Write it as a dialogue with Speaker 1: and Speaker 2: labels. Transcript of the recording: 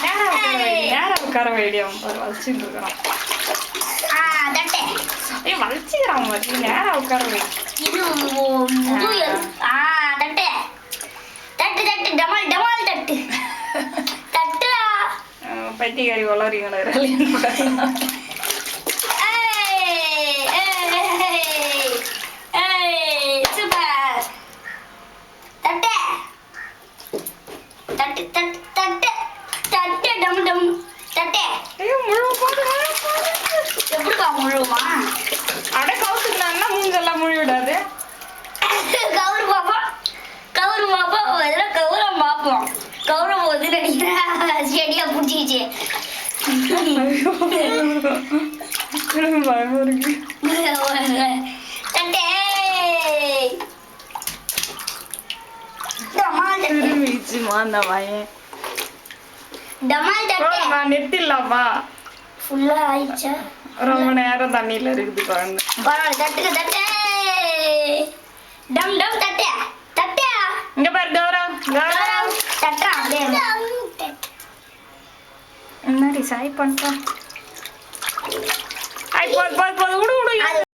Speaker 1: நேரம் உட்கார வேண்டிய வச்சுட்டு இருக்கிறான். வலிச்சுக்கிறான் மாதிரி நேரம் உட்கார வை.
Speaker 2: இது தட்டு தட்டு தட்டு டமால் டமால் தட்டு தட்டுடா.
Speaker 1: பைத்தியக்காரி வளரீங்களா?
Speaker 2: சூப்பர். தட்டு தட்டு தட்டு தட்டு தட்டு டம் டம் தட்டு. எப்படிப்பா முழுமா?
Speaker 1: அட கவுத்துக்கலாம்னா மூஞ்செல்லாம் முழி விடாது.
Speaker 2: கவுரு பாப்போம் கவுரு பாப்போம் இதெல்லாம் கவுரம் பார்ப்போம். கவுரம் போது நினைக்கிறேன் செடியா பிடிச்சிச்சு.
Speaker 1: பயமா இருக்கு.
Speaker 2: தட்டே டமால் தட்டு
Speaker 1: திரும்பிச்சுமா அந்த பையன்.
Speaker 2: டமால் தட்டு.
Speaker 1: நான் நிறுத்திடலாமா?
Speaker 2: ஃபுல்லா ஆயிடுச்சா?
Speaker 1: ரொம்ப நேரம் தண்ணியில இருக்குது குழந்தை.
Speaker 2: பரவாயில்ல தட்டுக்கு தட்டு. டம் டம் தட்டு தட்டு.
Speaker 1: இங்க பாரு கௌரவ் கௌரவ்
Speaker 2: தட்டா அப்படியே
Speaker 1: என்னடி சாய் பண்ற? ஐ போய் போய் போய் விடு விடு.